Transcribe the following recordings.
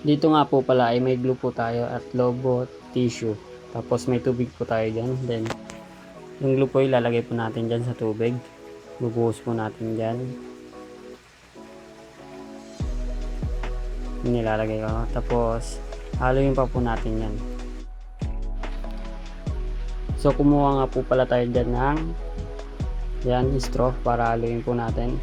Dito nga po pala ay may glue po tayo at lobo tissue. Tapos may tubig po tayo dyan. Then, yung glue po ilalagay po natin dyan sa tubig. Bubuhos po natin dyan. Nilalagay ko. Tapos, haluin pa po natin yan. So, kumuha nga po pala tayo dyan ng yan, straw para haluin po natin.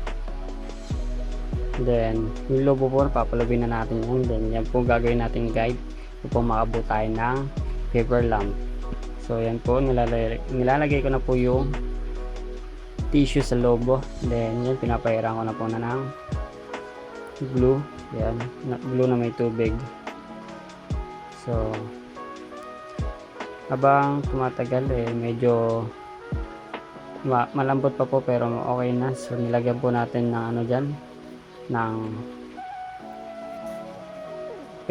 Then, yung lobo po, papalubin na natin yan. Then, yan po gagawin natin guide upang makabot tayo ng paper lamp. So, yan po, nilalagay ko na po yung tissue sa lobo. Then, yan, pinapairan ko na po na ng glue. Yan, glue na may tubig. So, habang tumatagal medyo malambot pa po pero okay na. So, nilagyan po natin ng ano dyan, ng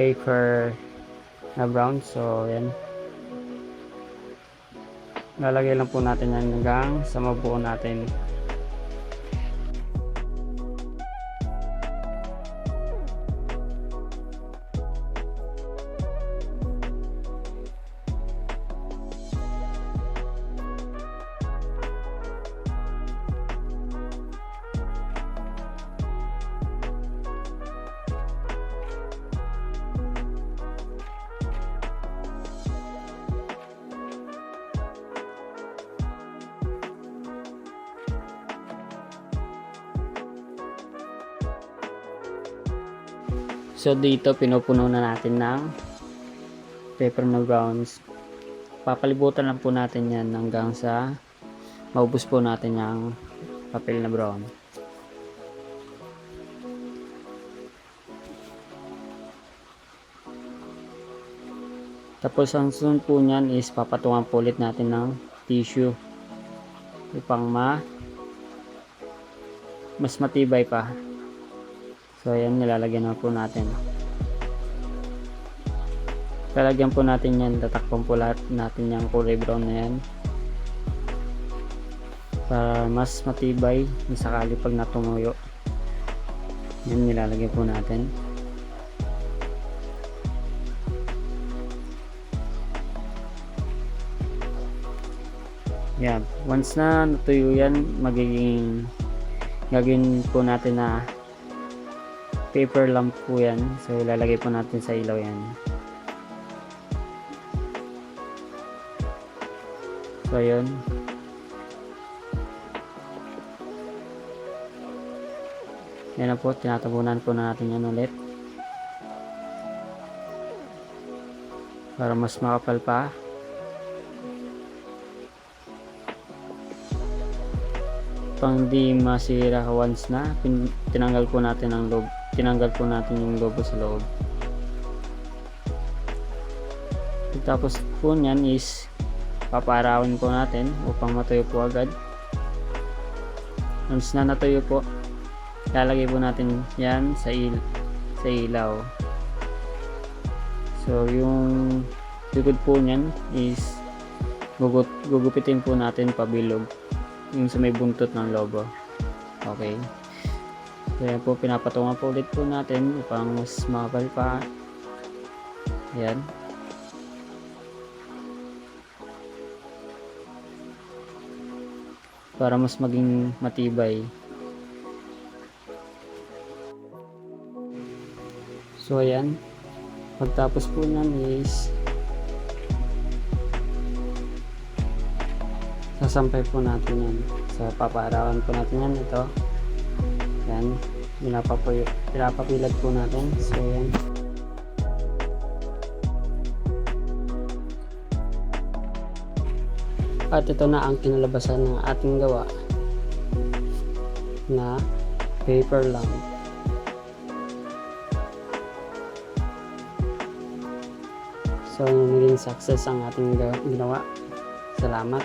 paper na brown. So, yan. Lalagay lang po natin yan hanggang sa mabuo natin. So, dito pinupuno na natin ng paper na browns. Papalibutan lang po natin yan hanggang sa maubos po natin yung papel na brown. Tapos, ang sunod po nyan is papatungan po ulit natin ng tissue upang mas matibay pa. So, ayan, nilalagyan na po natin. Lalagyan po natin yan, tatakpan po lahat natin yung kulay brown na yan. Para mas matibay, sakali pag natumuyo. Yan, nilalagyan po natin. Yan, once na natuyo yan, gagawin po natin na paper lamp po yan. So, ilalagay po natin sa ilaw yan. So, yun. Yan na po. Tinatabunan po natin yan ulit. Para mas makapal pa. Pang di masira once na, tinanggal po natin ang loob. Tinanggal po natin yung logo sa loob. Tapos po nyan is paparawin po natin upang matuyo po agad. Once na natuyo po, lalagay po natin yan sa ilaw. So, yung likod po nyan is gugupitin po natin pabilog yung sa may buntot ng logo. Okay. Kaya po, pinapatungan po ulit po natin upang mas makapal pa. Ayan. Para mas maging matibay. So, ayan. Pagtapos po nyan is sasampay po natin yan. So, papaarawan po natin yan. Ito. Yan, pinapapilat po natin. So, yan. At ito na ang kinalabasan ng ating gawa na paper lamp. So, naging success ang ating ginawa. Salamat.